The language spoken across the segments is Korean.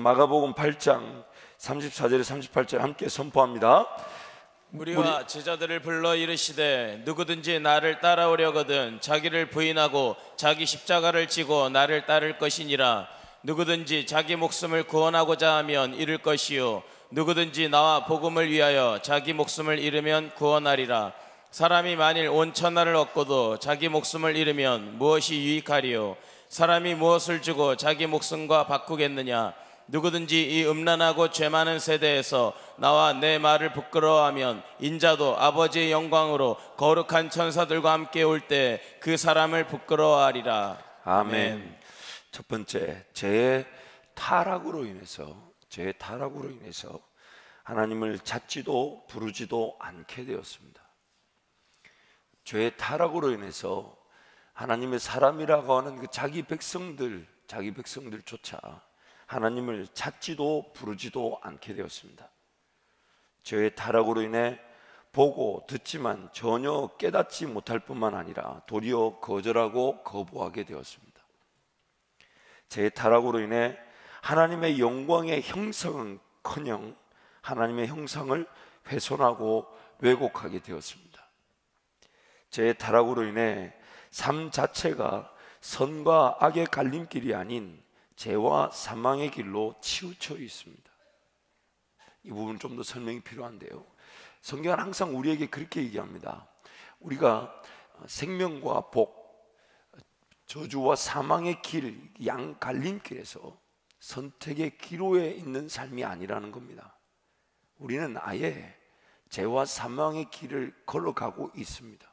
마가복음 8장 34절에 38절 함께 선포합니다. 무리와 제자들을 불러 이르시되 누구든지 나를 따라오려거든 자기를 부인하고 자기 십자가를 지고 나를 따를 것이니라. 누구든지 자기 목숨을 구원하고자 하면 잃을 것이요 누구든지 나와 복음을 위하여 자기 목숨을 잃으면 구원하리라. 사람이 만일 온 천하를 얻고도 자기 목숨을 잃으면 무엇이 유익하리요? 사람이 무엇을 주고 자기 목숨과 바꾸겠느냐? 누구든지 이 음란하고 죄 많은 세대에서 나와 내 말을 부끄러워하면 인자도 아버지의 영광으로 거룩한 천사들과 함께 올 때 그 사람을 부끄러워하리라. 아멘. 첫 번째, 죄의 타락으로 인해서 하나님을 찾지도 부르지도 않게 되었습니다. 죄의 타락으로 인해서 하나님의 사람이라고 하는 그 자기 백성들조차 하나님을 찾지도 부르지도 않게 되었습니다. 죄의 타락으로 인해 보고 듣지만 전혀 깨닫지 못할 뿐만 아니라 도리어 거절하고 거부하게 되었습니다. 죄의 타락으로 인해 하나님의 영광의 형상은커녕 하나님의 형상을 훼손하고 왜곡하게 되었습니다. 죄의 타락으로 인해 삶 자체가 선과 악의 갈림길이 아닌 죄와 사망의 길로 치우쳐 있습니다. 이 부분 좀 더 설명이 필요한데요, 성경은 항상 우리에게 그렇게 얘기합니다. 우리가 생명과 복, 저주와 사망의 길, 양 갈림길에서 선택의 기로에 있는 삶이 아니라는 겁니다. 우리는 아예 죄와 사망의 길을 걸어가고 있습니다.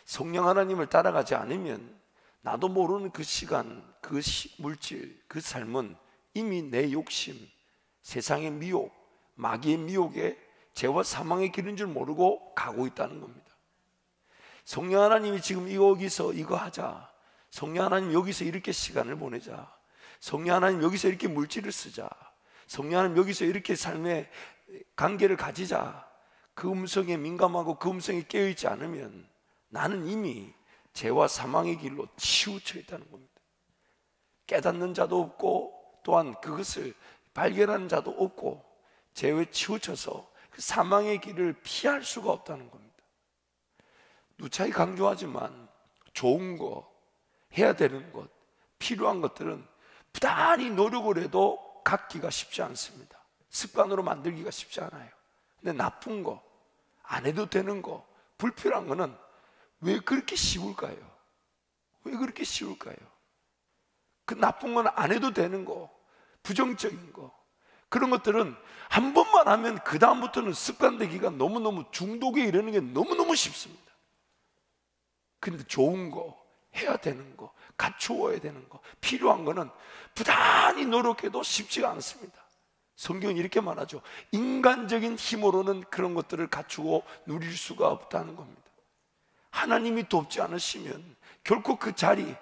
성령 하나님을 따라가지 않으면 나도 모르는 그 시간, 그 물질, 그 삶은 이미 내 욕심, 세상의 미혹, 마귀의 미혹에 죄와 사망의 길인 줄 모르고 가고 있다는 겁니다. 성령 하나님이 지금 여기서 이거 하자, 성령 하나님 여기서 이렇게 시간을 보내자, 성령 하나님 여기서 이렇게 물질을 쓰자, 성령 하나님 여기서 이렇게 삶의 관계를 가지자, 그 음성에 민감하고 그 음성에 깨어있지 않으면 나는 이미 죄와 사망의 길로 치우쳐 있다는 겁니다. 깨닫는 자도 없고 또한 그것을 발견하는 자도 없고 죄에 치우쳐서 그 사망의 길을 피할 수가 없다는 겁니다. 누차히 강조하지만 좋은 거, 해야 되는 것, 필요한 것들은 부단히 노력을 해도 갖기가 쉽지 않습니다. 습관으로 만들기가 쉽지 않아요. 근데 나쁜 거, 안 해도 되는 거, 불필요한 거는 왜 그렇게 쉬울까요? 왜 그렇게 쉬울까요? 그 나쁜 건 안 해도 되는 거, 부정적인 거, 그런 것들은 한 번만 하면 그 다음부터는 습관되기가 너무너무 중독에 이르는 게 너무너무 쉽습니다. 근데 좋은 거, 해야 되는 거, 갖추어야 되는 거, 필요한 거는 부단히 노력해도 쉽지가 않습니다. 성경은 이렇게 말하죠. 인간적인 힘으로는 그런 것들을 갖추고 누릴 수가 없다는 겁니다. 하나님이 돕지 않으시면 결코 그 자리,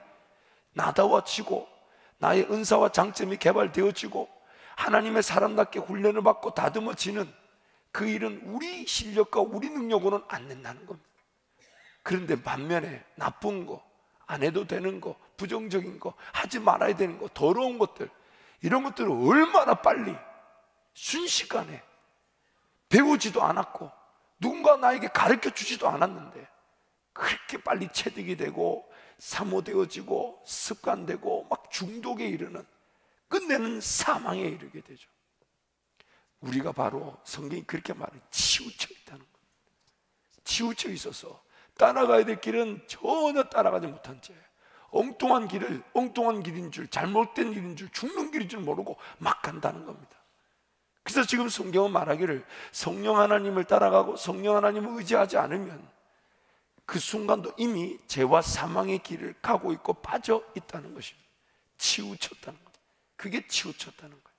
나다워지고 나의 은사와 장점이 개발되어지고 하나님의 사람답게 훈련을 받고 다듬어지는 그 일은 우리 실력과 우리 능력으로는 안 된다는 겁니다. 그런데 반면에 나쁜 거, 안 해도 되는 거, 부정적인 거, 하지 말아야 되는 거, 더러운 것들, 이런 것들을 얼마나 빨리 순식간에 배우지도 않았고 누군가 나에게 가르쳐 주지도 않았는데 그렇게 빨리 체득이 되고 사모되어지고 습관되고 막 중독에 이르는, 끝내는 사망에 이르게 되죠. 우리가 바로 성경이 그렇게 말해 치우쳐 있다는 겁니다. 치우쳐 있어서 따라가야 될 길은 전혀 따라가지 못한 채 엉뚱한 길인 줄, 잘못된 길인 줄, 죽는 길인 줄 모르고 막 간다는 겁니다. 그래서 지금 성경은 말하기를 성령 하나님을 따라가고 성령 하나님을 의지하지 않으면 그 순간도 이미 죄와 사망의 길을 가고 있고 빠져 있다는 것입니다. 치우쳤다는 거죠. 그게 치우쳤다는 거예요.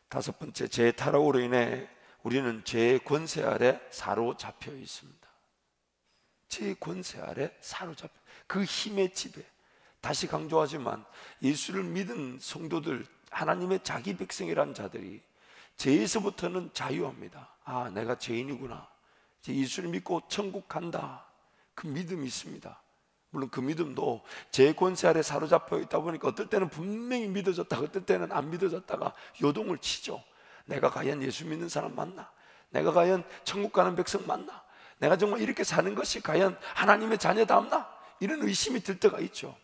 다섯 번째, 죄의 타락으로 인해 우리는 죄의 권세 아래 사로잡혀 있습니다. 죄의 권세 아래 사로잡혀, 그 힘의 지배. 다시 강조하지만 예수를 믿은 성도들, 하나님의 자기 백성이란 자들이 죄에서부터는 자유합니다. 아, 내가 죄인이구나, 예수를 믿고 천국 간다, 그 믿음이 있습니다. 물론 그 믿음도 제 권세 아래 사로잡혀 있다 보니까 어떨 때는 분명히 믿어졌다가 어떨 때는 안 믿어졌다가 요동을 치죠. 내가 과연 예수 믿는 사람 맞나? 내가 과연 천국 가는 백성 맞나? 내가 정말 이렇게 사는 것이 과연 하나님의 자녀답나? 이런 의심이 들 때가 있죠.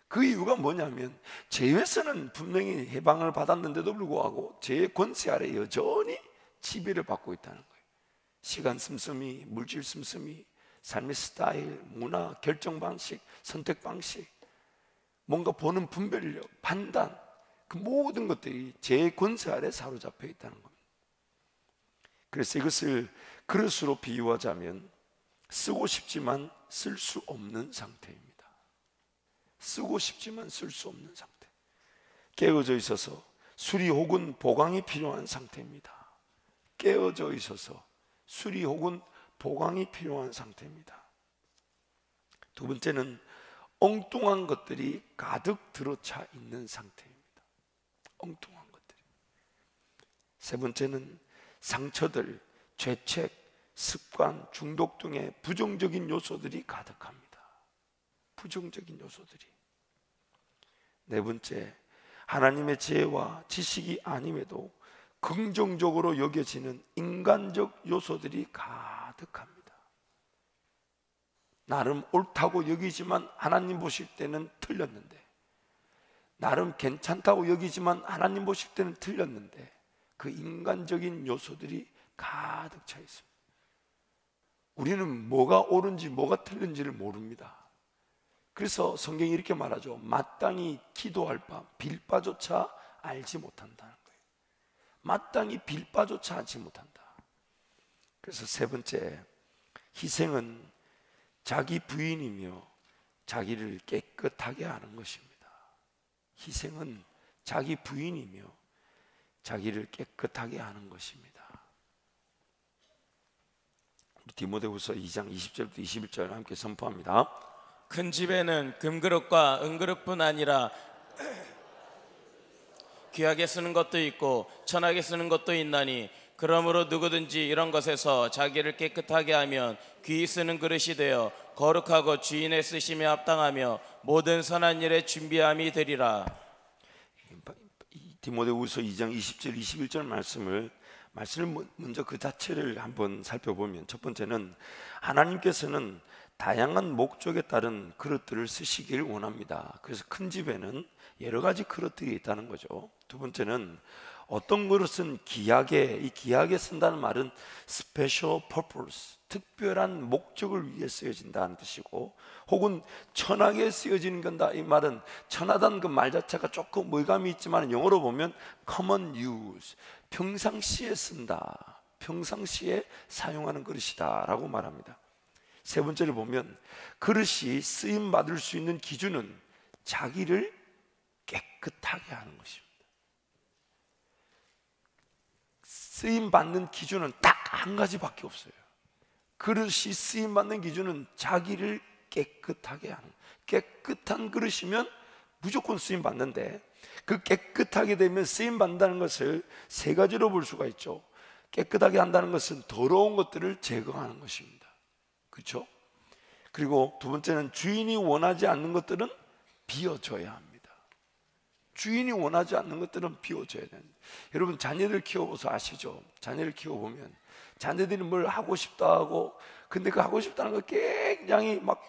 그 이유가 뭐냐면 죄에서는 분명히 해방을 받았는데도 불구하고 죄의 권세 아래 여전히 지배를 받고 있다는 거예요. 시간 씀씀이, 물질 씀씀이, 삶의 스타일, 문화, 결정 방식, 선택 방식, 뭔가 보는 분별력, 판단, 그 모든 것들이 죄의 권세 아래 사로잡혀 있다는 겁니다. 그래서 이것을 그릇으로 비유하자면 쓰고 싶지만 쓸 수 없는 상태입니다. 쓰고 싶지만 쓸 수 없는 상태, 깨어져 있어서 수리 혹은 보강이 필요한 상태입니다. 깨어져 있어서 수리 혹은 보강이 필요한 상태입니다. 두 번째는 엉뚱한 것들이 가득 들어차 있는 상태입니다. 엉뚱한 것들이. 세 번째는 상처들, 죄책, 습관, 중독 등의 부정적인 요소들이 가득합니다. 부정적인 요소들이. 네 번째, 하나님의 지혜와 지식이 아님에도 긍정적으로 여겨지는 인간적 요소들이 가득합니다. 나름 옳다고 여기지만 하나님 보실 때는 틀렸는데, 나름 괜찮다고 여기지만 하나님 보실 때는 틀렸는데, 그 인간적인 요소들이 가득 차 있습니다. 우리는 뭐가 옳은지 뭐가 틀린지를 모릅니다. 그래서 성경이 이렇게 말하죠. 마땅히 기도할 바 빌바조차 알지 못한다는 거예요. 마땅히 빌바조차 알지 못한다. 그래서 세 번째, 희생은 자기 부인이며 자기를 깨끗하게 하는 것입니다. 희생은 자기 부인이며 자기를 깨끗하게 하는 것입니다. 디모데후서 2장 20절부터 21절 함께 선포합니다. 큰 집에는 금그릇과 은그릇뿐 아니라 귀하게 쓰는 것도 있고 천하게 쓰는 것도 있나니, 그러므로 누구든지 이런 것에서 자기를 깨끗하게 하면 귀히 쓰는 그릇이 되어 거룩하고 주인의 쓰심에 합당하며 모든 선한 일에 준비함이 되리라. 디모데후서 2장 20절 21절 말씀을 먼저 그 자체를 한번 살펴보면, 첫 번째는 하나님께서는 다양한 목적에 따른 그릇들을 쓰시길 원합니다. 그래서 큰 집에는 여러 가지 그릇들이 있다는 거죠. 두 번째는 어떤 그릇은 귀하게, 이 귀하게 쓴다는 말은 special purpose, 특별한 목적을 위해 쓰여진다는 뜻이고, 혹은 천하게 쓰여지는 건다, 이 말은 천하다는 그 말 자체가 조금 의감이 있지만 영어로 보면 common use, 평상시에 쓴다, 평상시에 사용하는 것이다 라고 말합니다. 세 번째를 보면 그릇이 쓰임 받을 수 있는 기준은 자기를 깨끗하게 하는 것입니다. 쓰임 받는 기준은 딱 한 가지밖에 없어요. 그릇이 쓰임 받는 기준은 자기를 깨끗하게 하는, 깨끗한 그릇이면 무조건 쓰임 받는데, 그 깨끗하게 되면 쓰임 받는다는 것을 세 가지로 볼 수가 있죠. 깨끗하게 한다는 것은 더러운 것들을 제거하는 것입니다. 그렇죠? 그리고 두 번째는 주인이 원하지 않는 것들은 비워줘야 합니다. 주인이 원하지 않는 것들은 비워줘야 됩니다. 여러분, 자녀들 키워보서 아시죠? 자녀를 키워보면 자녀들이 뭘 하고 싶다 하고, 근데 그 하고 싶다는 거 굉장히 막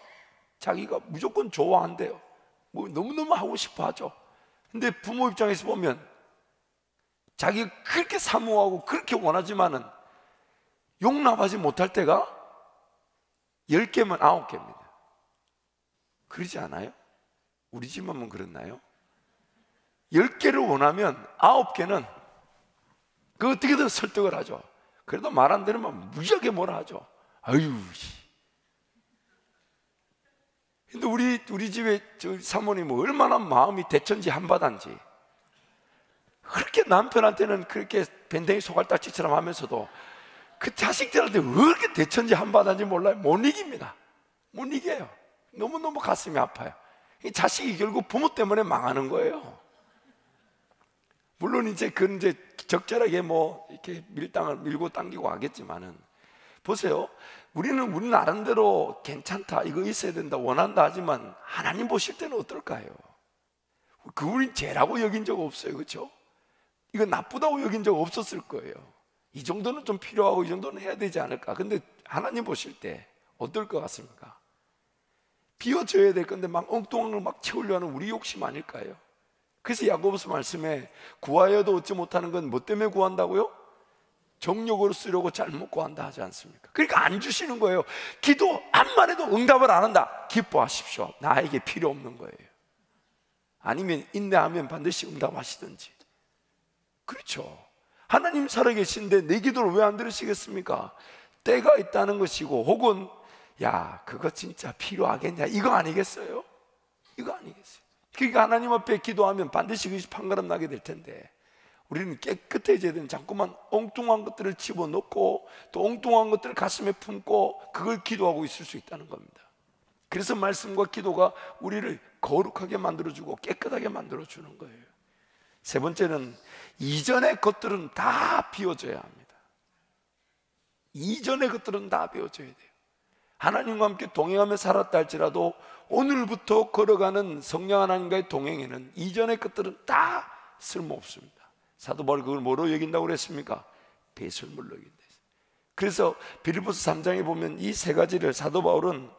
자기가 무조건 좋아한대요. 뭐 너무너무 하고 싶어 하죠. 근데 부모 입장에서 보면 자기가 그렇게 사모하고 그렇게 원하지만은 용납하지 못할 때가 10개면 9개입니다. 그러지 않아요? 우리 집만 그렇나요? 10개를 원하면 9개는 그 어떻게든 설득을 하죠. 그래도 말 안 들으면 무지하게 뭐라 하죠. 아유. 근데 우리 집에 저 사모님은 얼마나 마음이 대천지 한바단지, 그렇게 남편한테는 그렇게 밴댕이 소갈딱지처럼 하면서도 그 자식들한테 왜 이렇게 대천지 한바단지 몰라요. 못 이깁니다. 못 이겨요. 너무너무 가슴이 아파요. 이 자식이 결국 부모 때문에 망하는 거예요. 물론 이제 적절하게 뭐 이렇게 밀고 당기고 하겠지만은, 보세요. 우리는 우리 나름대로 괜찮다, 이거 있어야 된다, 원한다 하지만 하나님 보실 때는 어떨까요? 그분이 죄라고 여긴 적 없어요. 그렇죠? 이거 나쁘다고 여긴 적 없었을 거예요. 이 정도는 좀 필요하고 이 정도는 해야 되지 않을까. 근데 하나님 보실 때 어떨 것 같습니까? 비워줘야 될 건데 막 엉뚱한 걸 막 채우려 하는 우리 욕심 아닐까요? 그래서 야고보서 말씀에 구하여도 얻지 못하는 건 뭐 때문에 구한다고요? 정욕으로 쓰려고 잘못 구한다 하지 않습니까? 그러니까 안 주시는 거예요. 기도 암만 해도 응답을 안 한다, 기뻐하십시오. 나에게 필요 없는 거예요. 아니면 인내하면 반드시 응답하시든지. 그렇죠. 하나님 살아계신데 내 기도를 왜 안 들으시겠습니까? 때가 있다는 것이고, 혹은 야, 그거 진짜 필요하겠냐, 이거 아니겠어요? 이거 아니겠어요? 그러니까 하나님 앞에 기도하면 반드시 그것이 판가름 나게 될 텐데, 우리는 깨끗해져야 되는, 자꾸만 엉뚱한 것들을 집어넣고 또 엉뚱한 것들을 가슴에 품고 그걸 기도하고 있을 수 있다는 겁니다. 그래서 말씀과 기도가 우리를 거룩하게 만들어주고 깨끗하게 만들어주는 거예요. 세 번째는 이전의 것들은 다 비워져야 합니다. 이전의 것들은 다 비워져야 돼요. 하나님과 함께 동행하며 살았다 할지라도 오늘부터 걸어가는 성령 하나님과의 동행에는 이전의 것들은 다 쓸모없습니다. 사도 바울이 그걸 뭐로 여긴다고 그랬습니까? 배설물로 여긴다. 그래서 빌립보서 3장에 보면 이 세 가지를 사도 바울은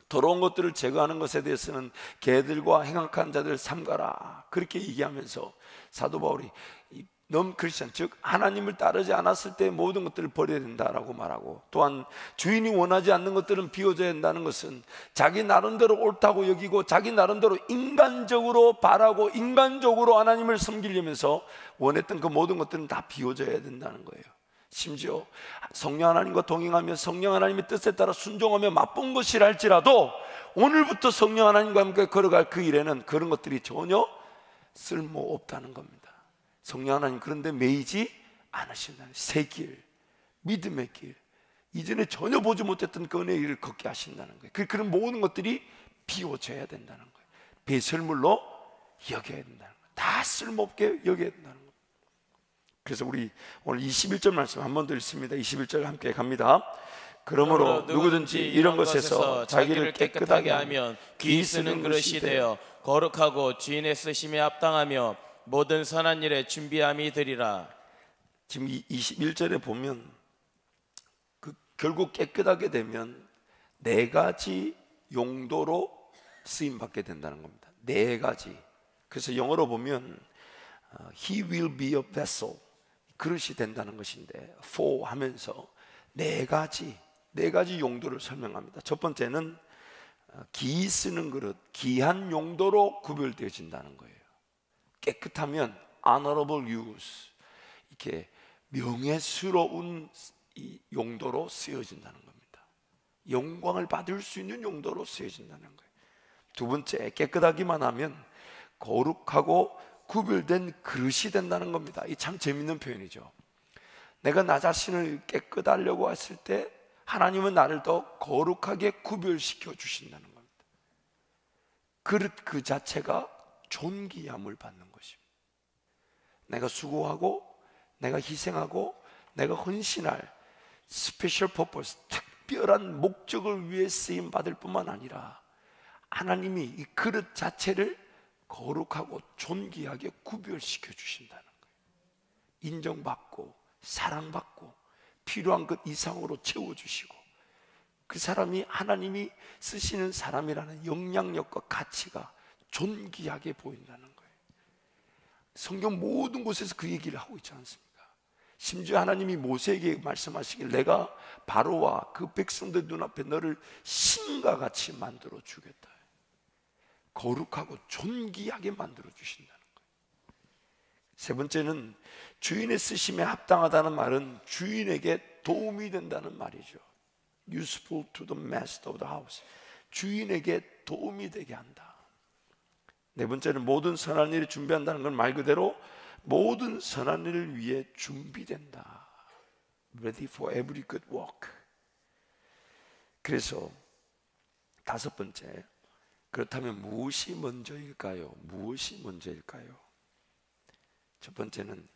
더러운 것들을 제거하는 것에 대해서는 개들과 행악한 자들 삼가라, 그렇게 얘기하면서 사도 바울이 넘 크리스천, 즉 하나님을 따르지 않았을 때 모든 것들을 버려야 된다라고 말하고, 또한 주인이 원하지 않는 것들은 비워져야 된다는 것은 자기 나름대로 옳다고 여기고 자기 나름대로 인간적으로 바라고 인간적으로 하나님을 섬기려면서 원했던 그 모든 것들은 다 비워져야 된다는 거예요. 심지어 성령 하나님과 동행하며 성령 하나님의 뜻에 따라 순종하며 맛본 것이라 할지라도 오늘부터 성령 하나님과 함께 걸어갈 그 일에는 그런 것들이 전혀 쓸모없다는 겁니다. 성령 하나님 그런데 매이지 않으신다는, 새 길, 믿음의 길, 이전에 전혀 보지 못했던 그 은혜의 길을 걷게 하신다는 거예요. 그런 모든 것들이 비워져야 된다는 거예요. 배설물로 여겨야 된다는 거예요. 다 쓸모없게 여겨야 된다는 거예요. 그래서 우리 오늘 21절 말씀 한 번 더 읽습니다. 21절 함께 갑니다. 그러므로 누구든지 이런 것에서 자기를 깨끗하게 하면 귀 쓰는 그릇이 되어 거룩하고 주인의 쓰심에 합당하며 모든 선한 일에 준비함이 되리라. 지금 21절에 보면 결국 깨끗하게 되면 네 가지 용도로 쓰임받게 된다는 겁니다. 네 가지. 그래서 영어로 보면 He will be a vessel, 그릇이 된다는 것인데, for 하면서 네 가지 용도를 설명합니다. 첫 번째는 기 쓰는 그릇, 귀한 용도로 구별되어진다는 거예요. 깨끗하면 honorable use, 이렇게 명예스러운 이 용도로 쓰여진다는 겁니다. 영광을 받을 수 있는 용도로 쓰여진다는 거예요. 두 번째, 깨끗하기만 하면 거룩하고 구별된 그릇이 된다는 겁니다. 이 참 재밌는 표현이죠. 내가 나 자신을 깨끗하려고 했을 때 하나님은 나를 더 거룩하게 구별시켜 주신다는 겁니다. 그릇 그 자체가 존귀함을 받는 것입니다. 내가 수고하고 내가 희생하고 내가 헌신할 스페셜 퍼포스, 특별한 목적을 위해 쓰임 받을 뿐만 아니라 하나님이 이 그릇 자체를 거룩하고 존귀하게 구별시켜 주신다는 거예요. 인정받고 사랑받고 필요한 것 이상으로 채워주시고, 그 사람이 하나님이 쓰시는 사람이라는 영향력과 가치가 존귀하게 보인다는 거예요. 성경 모든 곳에서 그 얘기를 하고 있지 않습니까? 심지어 하나님이 모세에게 말씀하시길, 내가 바로와 그 백성들 눈앞에 너를 신과 같이 만들어 주겠다. 거룩하고 존귀하게 만들어 주신다는 거예요. 세 번째는 주인의 쓰심에 합당하다는 말은 주인에게 도움이 된다는 말이죠. Useful to the master of the house, 주인에게 도움이 되게 한다. 네 번째는 모든 선한 일을 준비한다는 건 말 그대로 모든 선한 일을 위해 준비된다. Ready for every good work. 그래서 다섯 번째, 그렇다면 무엇이 먼저일까요? 무엇이 먼저일까요? 첫 번째는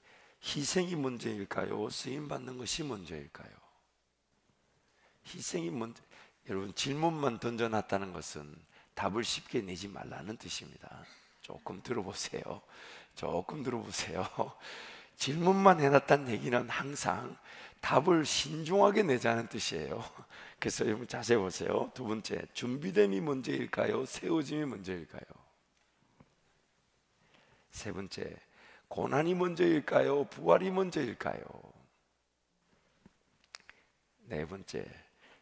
희생이 먼저일까요? 쓰임받는 것이 먼저일까요? 희생이 먼저. 여러분, 질문만 던져놨다는 것은 답을 쉽게 내지 말라는 뜻입니다. 조금 들어보세요. 조금 들어보세요. 질문만 해놨다는 얘기는 항상 답을 신중하게 내자는 뜻이에요. 그래서 여러분 자세히 보세요. 두 번째, 준비됨이 먼저일까요? 세워짐이 먼저일까요? 세 번째, 고난이 먼저일까요? 부활이 먼저일까요? 네 번째,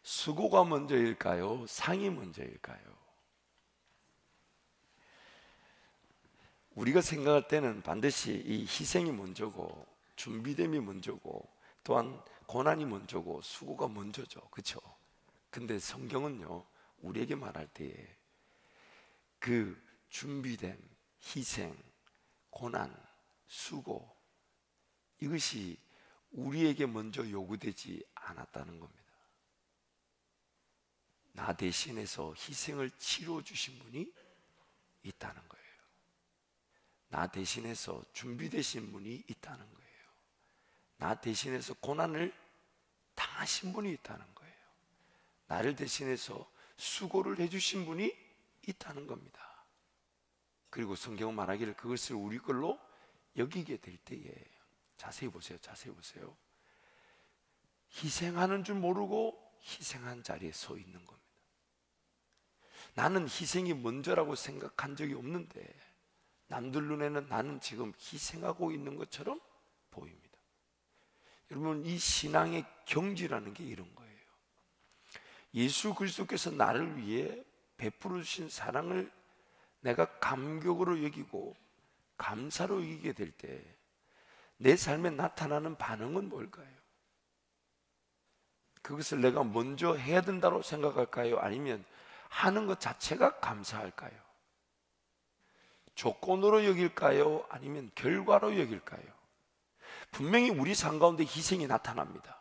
수고가 먼저일까요? 상이 먼저일까요? 우리가 생각할 때는 반드시 이 희생이 먼저고 준비됨이 먼저고 또한 고난이 먼저고 수고가 먼저죠. 그렇죠? 근데 성경은요, 우리에게 말할 때에 그 준비됨, 희생, 고난, 수고, 이것이 우리에게 먼저 요구되지 않았다는 겁니다. 나 대신해서 희생을 치러 주신 분이 있다는 거예요. 나 대신해서 준비되신 분이 있다는 거예요. 나 대신해서 고난을 당하신 분이 있다는 거예요. 나를 대신해서 수고를 해주신 분이 있다는 겁니다. 그리고 성경은 말하기를 그것을 우리 걸로 여기게 될 때에, 자세히 보세요. 자세히 보세요. 희생하는 줄 모르고 희생한 자리에 서 있는 겁니다. 나는 희생이 먼저라고 생각한 적이 없는데 남들 눈에는 나는 지금 희생하고 있는 것처럼 보입니다. 여러분, 이 신앙의 경지라는 게 이런 거예요. 예수 그리스도께서 나를 위해 베풀어 주신 사랑을 내가 감격으로 여기고 감사로 여기게 될 때 내 삶에 나타나는 반응은 뭘까요? 그것을 내가 먼저 해야 된다고 생각할까요? 아니면 하는 것 자체가 감사할까요? 조건으로 여길까요? 아니면 결과로 여길까요? 분명히 우리 삶 가운데 희생이 나타납니다.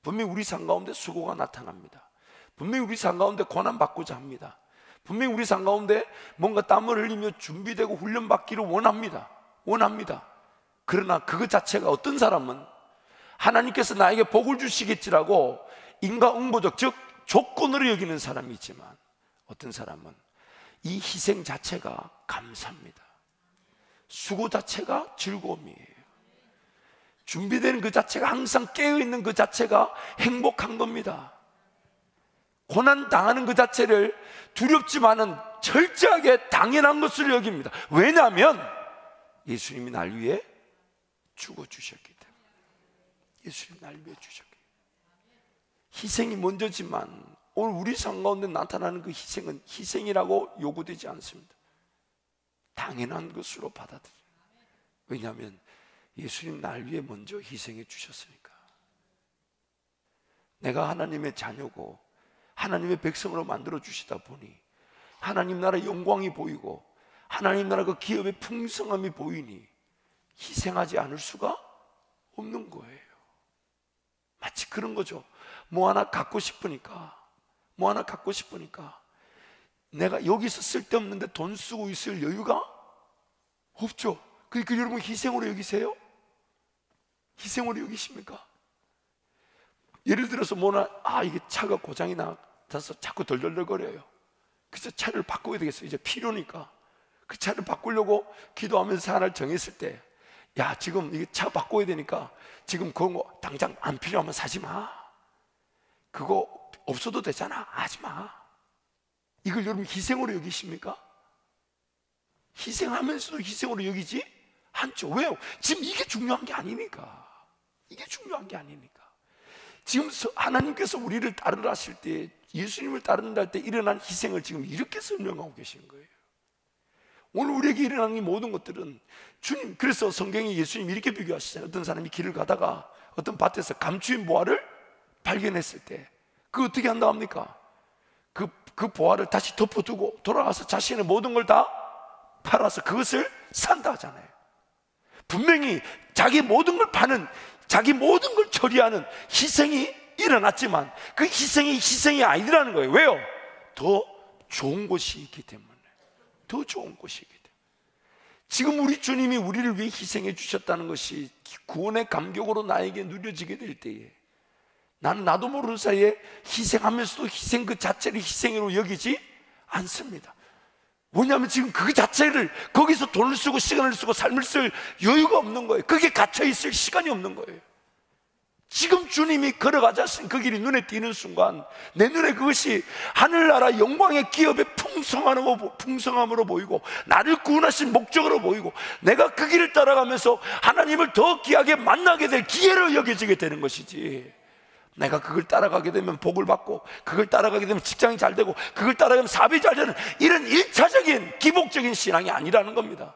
분명히 우리 삶 가운데 수고가 나타납니다. 분명히 우리 삶 가운데 고난받고자 합니다. 분명히 우리 삶 가운데 뭔가 땀을 흘리며 준비되고 훈련받기를 원합니다. 그러나 그것 자체가 어떤 사람은 하나님께서 나에게 복을 주시겠지라고 인과응보적, 즉 조건으로 여기는 사람이 있지만 어떤 사람은 이 희생 자체가 감사합니다. 수고 자체가 즐거움이에요. 준비되는 그 자체가, 항상 깨어있는 그 자체가 행복한 겁니다. 고난 당하는 그 자체를 두렵지만은 철저하게 당연한 것으로 여깁니다. 왜냐하면 예수님이 날 위해 죽어주셨기 때문에. 예수님이 날 위해 주셨기 때문에. 희생이 먼저지만 오늘 우리 삶 가운데 나타나는 그 희생은 희생이라고 요구되지 않습니다. 당연한 것으로 받아들여요. 왜냐하면 예수님 날 위해 먼저 희생해 주셨으니까. 내가 하나님의 자녀고 하나님의 백성으로 만들어 주시다 보니 하나님 나라의 영광이 보이고 하나님 나라 그 기업의 풍성함이 보이니 희생하지 않을 수가 없는 거예요. 마치 그런 거죠. 뭐 하나 갖고 싶으니까 내가 여기서 쓸데없는데 돈 쓰고 있을 여유가 없죠. 그러니까 여러분, 희생으로 여기세요? 희생으로 여기십니까? 예를 들어서 뭐나 이게 차가 고장이 나서 자꾸 덜덜덜거려요. 그래서 차를 바꿔야 되겠어요. 이제 필요니까 그 차를 바꾸려고 기도하면서 하나를 정했을 때, 야, 지금 이게 차 바꿔야 되니까 지금 그거 당장 안 필요하면 사지 마. 그거 없어도 되잖아. 하지 마. 이걸 여러분 희생으로 여기십니까? 희생하면서도 희생으로 여기지 않죠. 왜요? 지금 이게 중요한 게 아니니까. 지금 하나님께서 우리를 따르라 하실 때, 예수님을 따른다 할 때 일어난 희생을 지금 이렇게 설명하고 계시는 거예요. 오늘 우리에게 일어나는 이 모든 것들은 주님, 그래서 성경에 예수님 이렇게 비교하시잖아요. 어떤 사람이 길을 가다가 어떤 밭에서 감추인 보화를 발견했을 때 그 어떻게 한다 합니까? 그 보화를 다시 덮어두고 돌아가서 자신의 모든 걸 다 팔아서 그것을 산다 하잖아요. 분명히 자기 모든 걸 파는, 자기 모든 걸 처리하는 희생이 일어났지만 그 희생이 아니라는 거예요. 왜요? 더 좋은 곳이 있기 때문에. 지금 우리 주님이 우리를 위해 희생해 주셨다는 것이 구원의 감격으로 나에게 누려지게 될 때에 나는 나도 모르는 사이에 희생하면서도 희생 그 자체를 희생으로 여기지 않습니다. 왜냐하면 지금 그 자체를 거기서 돈을 쓰고 시간을 쓰고 삶을 쓸 여유가 없는 거예요. 그게 갇혀있을 시간이 없는 거예요. 지금 주님이 걸어가자신 그 길이 눈에 띄는 순간 내 눈에 그것이 하늘나라 영광의 기업의 풍성함으로 보이고 나를 구원하신 목적으로 보이고 내가 그 길을 따라가면서 하나님을 더 귀하게 만나게 될 기회로 여겨지게 되는 것이지, 내가 그걸 따라가게 되면 복을 받고 그걸 따라가게 되면 직장이 잘 되고 그걸 따라가면 사업이 잘 되는 이런 일차적인 기복적인 신앙이 아니라는 겁니다.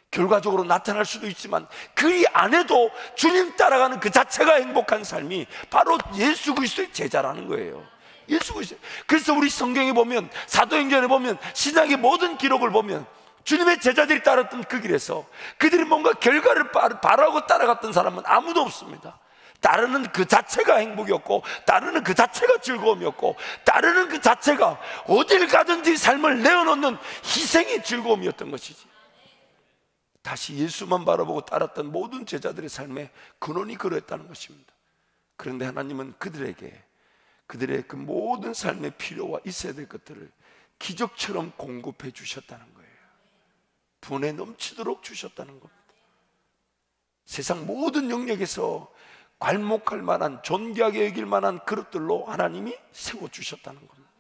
결과적으로 나타날 수도 있지만 그 안에도 주님 따라가는 그 자체가 행복한 삶이 바로 예수 그리스도의 제자라는 거예요. 예수 그리스도. 그래서 우리 성경에 보면, 사도행전에 보면, 신약의 모든 기록을 보면 주님의 제자들이 따랐던 그 길에서 그들이 뭔가 결과를 바라고 따라갔던 사람은 아무도 없습니다. 따르는 그 자체가 행복이었고, 따르는 그 자체가 즐거움이었고, 따르는 그 자체가 어딜 가든지 삶을 내어놓는 희생의 즐거움이었던 것이지. 다시 예수만 바라보고 따랐던 모든 제자들의 삶에 근원이 그러했다는 것입니다. 그런데 하나님은 그들에게 그들의 그 모든 삶의 필요와 있어야 될 것들을 기적처럼 공급해 주셨다는 거예요. 분에 넘치도록 주셨다는 겁니다. 세상 모든 영역에서 괄목할 만한, 존귀하게 여길 만한 그릇들로 하나님이 세워주셨다는 겁니다.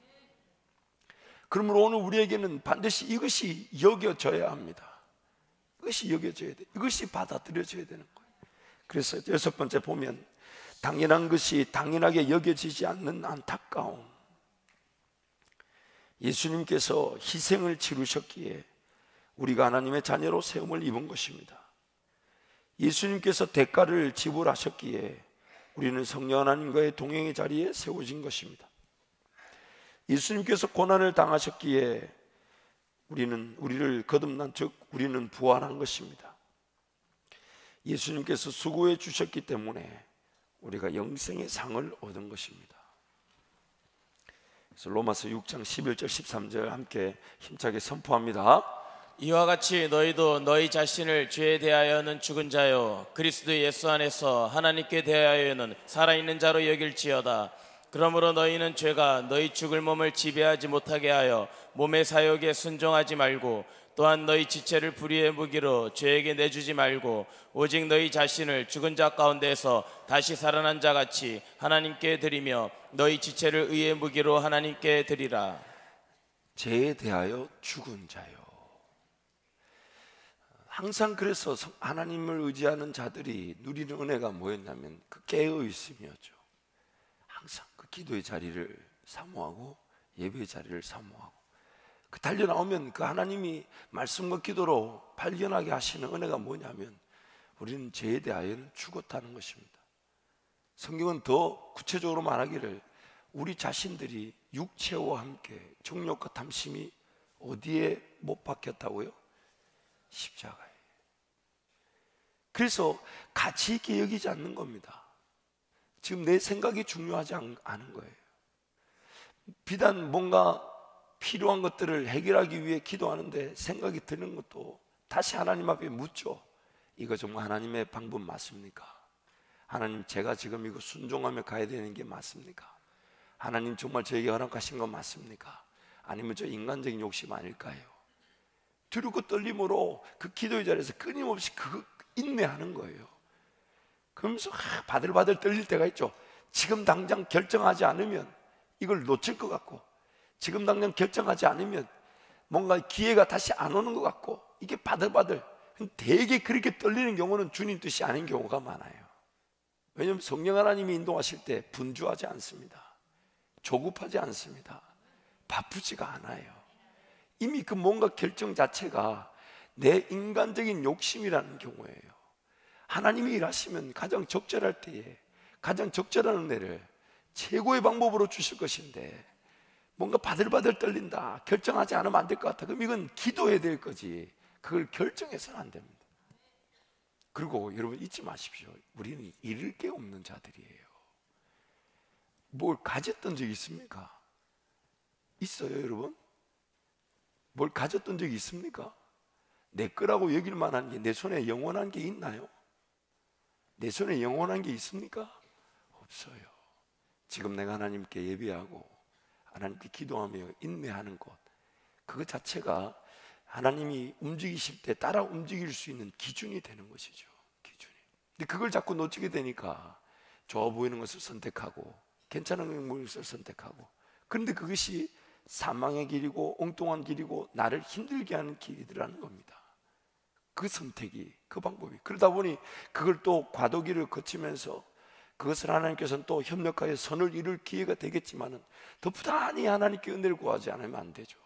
그러므로 오늘 우리에게는 반드시 이것이 여겨져야 합니다. 이것이 여겨져야 돼. 이것이 받아들여져야 되는 거예요. 그래서 6번째 보면, 당연한 것이 당연하게 여겨지지 않는 안타까움. 예수님께서 희생을 치르셨기에 우리가 하나님의 자녀로 세움을 입은 것입니다. 예수님께서 대가를 지불하셨기에 우리는 성령 하나님과의 동행의 자리에 세워진 것입니다. 예수님께서 고난을 당하셨기에 우리를 거듭난, 즉 우리는 부활한 것입니다. 예수님께서 수고해 주셨기 때문에 우리가 영생의 상을 얻은 것입니다. 그래서 로마서 6장 11절 13절 함께 힘차게 선포합니다. 이와 같이 너희도 너희 자신을 죄에 대하여는 죽은 자요 그리스도 예수 안에서 하나님께 대하여는 살아있는 자로 여길지어다. 그러므로 너희는 죄가 너희 죽을 몸을 지배하지 못하게 하여 몸의 사욕에 순종하지 말고, 또한 너희 지체를 불의의 무기로 죄에게 내주지 말고, 오직 너희 자신을 죽은 자 가운데서 다시 살아난 자 같이 하나님께 드리며 너희 지체를 의의 무기로 하나님께 드리라. 죄에 대하여 죽은 자요. 항상 그래서 하나님을 의지하는 자들이 누리는 은혜가 뭐였냐면 그 깨어있음이었죠. 항상 그 기도의 자리를 사모하고 예배의 자리를 사모하고, 그 달려나오면 그 하나님이 말씀과 기도로 발견하게 하시는 은혜가 뭐냐면 우리는 죄에 대하여는 죽었다는 것입니다. 성경은 더 구체적으로 말하기를 우리 자신들이 육체와 함께 정욕과 탐심이 어디에 못 박혔다고요? 십자가에. 그래서 가치 있게 여기지 않는 겁니다. 지금 내 생각이 중요하지 않은 거예요. 비단 뭔가 필요한 것들을 해결하기 위해 기도하는데 생각이 드는 것도 다시 하나님 앞에 묻죠. 이거 정말 하나님의 방법 맞습니까? 하나님, 제가 지금 이거 순종하며 가야 되는 게 맞습니까? 하나님 정말 저에게 허락하신 거 맞습니까? 아니면 저 인간적인 욕심 아닐까요? 두렵고 떨림으로 그 기도의 자리에서 끊임없이 인내하는 거예요. 그러면서 바들바들 떨릴 때가 있죠. 지금 당장 결정하지 않으면 이걸 놓칠 것 같고, 지금 당장 결정하지 않으면 뭔가 기회가 다시 안 오는 것 같고, 이게 바들바들. 되게 그렇게 떨리는 경우는 주님 뜻이 아닌 경우가 많아요. 왜냐하면 성령 하나님이 인도하실 때 분주하지 않습니다. 조급하지 않습니다. 바쁘지가 않아요. 이미 그 뭔가 결정 자체가 내 인간적인 욕심이라는 경우예요. 하나님이 일하시면 가장 적절할 때에 가장 적절한 은혜를 최고의 방법으로 주실 것인데, 뭔가 바들바들 떨린다, 결정하지 않으면 안 될 것 같아, 그럼 이건 기도해야 될 거지 그걸 결정해서는 안 됩니다. 그리고 여러분 잊지 마십시오. 우리는 잃을 게 없는 자들이에요. 뭘 가졌던 적이 있습니까? 있어요, 여러분? 뭘 가졌던 적이 있습니까? 내 거라고 여길 만한 게 내 손에 영원한 게 있나요? 내 손에 영원한 게 있습니까? 없어요. 지금 내가 하나님께 예배하고 하나님께 기도하며 인내하는 것, 그것 자체가 하나님이 움직이실 때 따라 움직일 수 있는 기준이 되는 것이죠. 기준이. 근데 그걸 자꾸 놓치게 되니까 좋아 보이는 것을 선택하고 괜찮은 것을 선택하고, 그런데 그것이 사망의 길이고 엉뚱한 길이고 나를 힘들게 하는 길이라는 겁니다. 그 선택이, 그 방법이. 그러다 보니 그걸 또 과도기를 거치면서 그것을 하나님께서는 또 협력하여 선을 이룰 기회가 되겠지만은 더 부단히 하나님께 은혜를 구하지 않으면 안 되죠.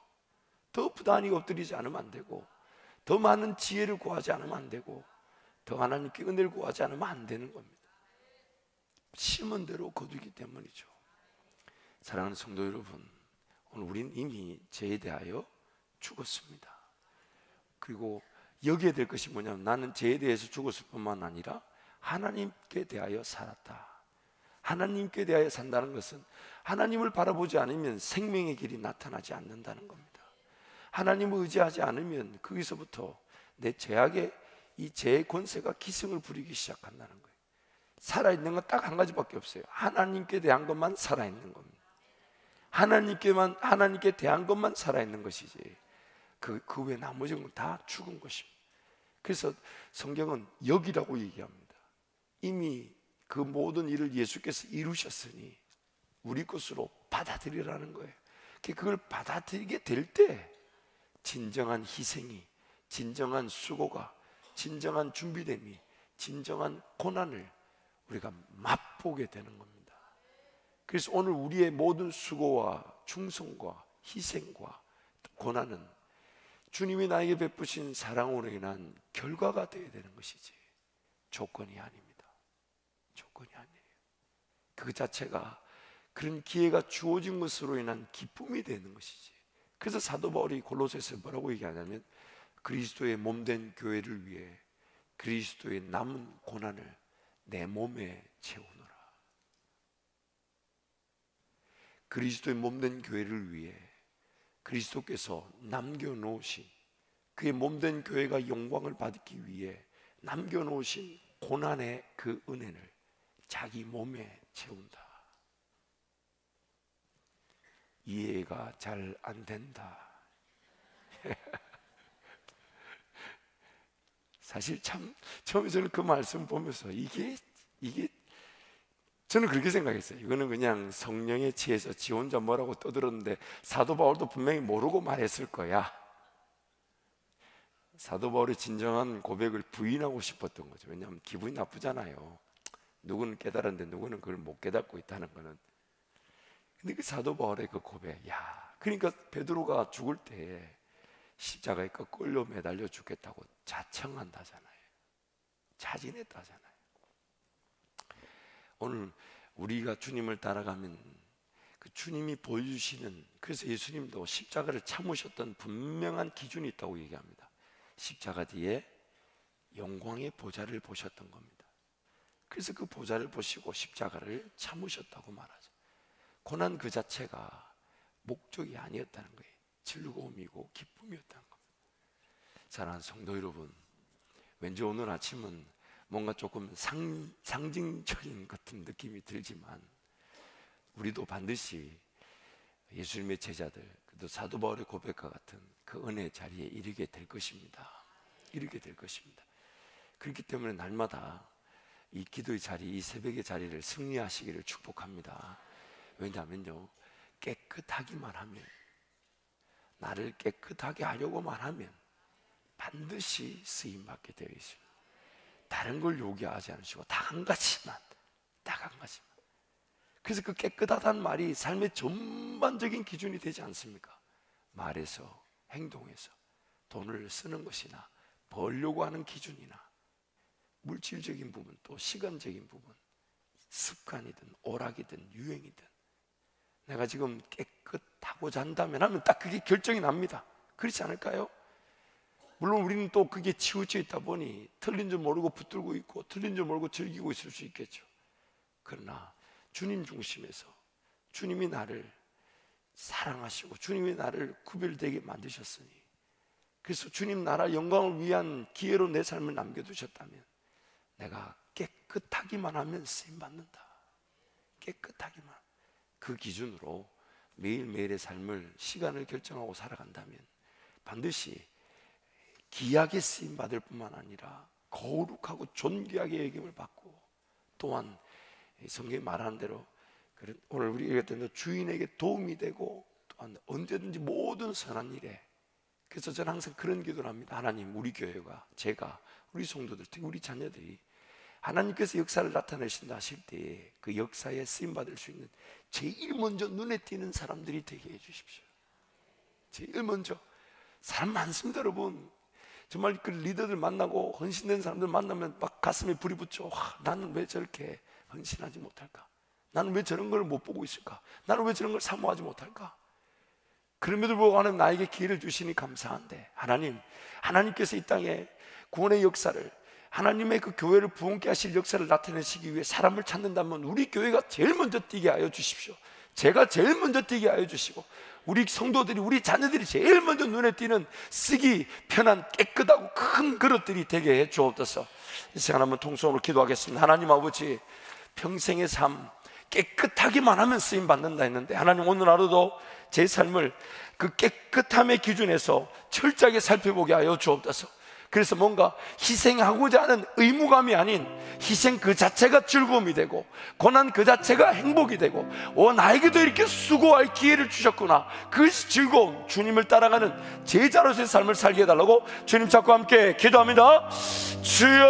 더 부단히 엎드리지 않으면 안 되고, 더 많은 지혜를 구하지 않으면 안 되고, 더 하나님께 은혜를 구하지 않으면 안 되는 겁니다. 심은 대로 거두기 때문이죠. 사랑하는 성도 여러분, 오늘 우린 이미 죄에 대하여 죽었습니다. 그리고 여기에 될 것이 뭐냐면, 나는 죄에 대해서 죽었을 뿐만 아니라 하나님께 대하여 살았다. 하나님께 대하여 산다는 것은 하나님을 바라보지 않으면 생명의 길이 나타나지 않는다는 겁니다. 하나님을 의지하지 않으면 거기서부터 내 죄악의 이 죄의 권세가 기승을 부리기 시작한다는 거예요. 살아있는 건 딱 한 가지밖에 없어요. 하나님께 대한 것만 살아있는 겁니다. 하나님께 대한 것만 살아있는 것이지 그 외 나머지 건 다 죽은 것입니다. 그래서 성경은 여기라고 얘기합니다. 이미 그 모든 일을 예수께서 이루셨으니 우리 것으로 받아들이라는 거예요. 그걸 받아들이게 될 때 진정한 희생이, 진정한 수고가, 진정한 준비됨이, 진정한 고난을 우리가 맛보게 되는 겁니다. 그래서 오늘 우리의 모든 수고와 충성과 희생과 고난은 주님이 나에게 베푸신 사랑으로 인한 결과가 되어야 되는 것이지 조건이 아닙니다. 조건이 아니에요. 그 자체가 그런 기회가 주어진 것으로 인한 기쁨이 되는 것이지. 그래서 사도 바울이 골로새서에 뭐라고 얘기하냐면, 그리스도의 몸된 교회를 위해 그리스도의 남은 고난을 내 몸에 채우노라. 그리스도의 몸된 교회를 위해 그리스도께서 남겨놓으신, 그의 몸된 교회가 영광을 받기 위해 남겨놓으신 고난의 그 은혜를 자기 몸에 채운다. 이해가 잘 안 된다. 사실 참 처음에 저는 그 말씀 보면서 이게 저는 그렇게 생각했어요. 이거는 그냥 성령에 취해서 지 혼자 뭐라고 떠들었는데 사도 바울도 분명히 모르고 말했을 거야. 사도 바울의 진정한 고백을 부인하고 싶었던 거죠. 왜냐하면 기분이 나쁘잖아요. 누구는 깨달았는데 누구는 그걸 못 깨닫고 있다는 거는. 근데 그 사도 바울의 그 고백, 그러니까 베드로가 죽을 때 십자가에 끌려 매달려 죽겠다고 자청한다잖아요. 자진했다잖아요. 오늘 우리가 주님을 따라가면 그 주님이 보여주시는, 그래서 예수님도 십자가를 참으셨던 분명한 기준이 있다고 얘기합니다. 십자가 뒤에 영광의 보좌를 보셨던 겁니다. 그래서 그 보좌를 보시고 십자가를 참으셨다고 말하죠. 고난 그 자체가 목적이 아니었다는 거예요. 즐거움이고 기쁨이었다는 겁니다. 사랑하는 성도 여러분, 왠지 오늘 아침은 뭔가 조금 상징적인 같은 느낌이 들지만 우리도 반드시 예수님의 제자들, 또 사도 바울의 고백과 같은 그 은혜의 자리에 이르게 될 것입니다. 이르게 될 것입니다. 그렇기 때문에 날마다 이 기도의 자리, 이 새벽의 자리를 승리하시기를 축복합니다. 왜냐하면요, 깨끗하기만 하면, 나를 깨끗하게 하려고만 하면 반드시 쓰임받게 되어 있습니다. 다른 걸 요구하지 않으시고 딱 한 가지만. 그래서 그 깨끗하다는 말이 삶의 전반적인 기준이 되지 않습니까? 말에서, 행동에서, 돈을 쓰는 것이나 벌려고 하는 기준이나 물질적인 부분, 또 시간적인 부분, 습관이든 오락이든 유행이든, 내가 지금 깨끗하고자 한다면 하면 딱 그게 결정이 납니다. 그렇지 않을까요? 물론 우리는 또 그게 치우쳐 있다 보니 틀린 줄 모르고 붙들고 있고 틀린 줄 모르고 즐기고 있을 수 있겠죠. 그러나 주님 중심에서 주님이 나를 사랑하시고 주님이 나를 구별되게 만드셨으니, 그래서 주님 나라 영광을 위한 기회로 내 삶을 남겨두셨다면 내가 깨끗하기만 하면 쓰임받는다. 깨끗하기만, 그 기준으로 매일매일의 삶을, 시간을 결정하고 살아간다면 반드시 귀하게 쓰임 받을 뿐만 아니라 거룩하고 존귀하게 여김을 받고, 또한 성경이 말하는 대로 오늘 우리 읽었던 주인에게 도움이 되고, 또한 언제든지 모든 선한 일에. 그래서 저는 항상 그런 기도를 합니다. 하나님, 우리 교회가, 제가, 우리 성도들, 특히 우리 자녀들이 하나님께서 역사를 나타내신다 하실 때 그 역사에 쓰임받을 수 있는 제일 먼저 눈에 띄는 사람들이 되게 해주십시오. 제일 먼저. 사람 많습니다, 여러분. 정말 그 리더들 만나고 헌신된 사람들 만나면 막 가슴에 불이 붙죠. 와, 나는 왜 저렇게 헌신하지 못할까? 나는 왜 저런 걸 못 보고 있을까? 나는 왜 저런 걸 사모하지 못할까? 그럼에도 불구하고 나에게 기회를 주시니 감사한데, 하나님께서 이 땅에 구원의 역사를, 하나님의 그 교회를 부흥케 하실 역사를 나타내시기 위해 사람을 찾는다면 우리 교회가 제일 먼저 뛰게 하여 주십시오. 제가 제일 먼저 뛰게 하여 주시고, 우리 성도들이, 우리 자녀들이 제일 먼저 눈에 띄는 쓰기 편한 깨끗하고 큰 그릇들이 되게 해 주옵소서. 이 시간 한번 통성으로 기도하겠습니다. 하나님 아버지, 평생의 삶 깨끗하기만 하면 쓰임 받는다 했는데, 하나님 오늘 하루도 제 삶을 그 깨끗함의 기준에서 철저하게 살펴보게 하여 주옵소서. 그래서 뭔가 희생하고자 하는 의무감이 아닌 희생 그 자체가 즐거움이 되고, 고난 그 자체가 행복이 되고, 나에게도 이렇게 수고할 기회를 주셨구나, 그것이 즐거움, 주님을 따라가는 제자로서의 삶을 살게 해달라고 주님 찾고 함께 기도합니다. 주여.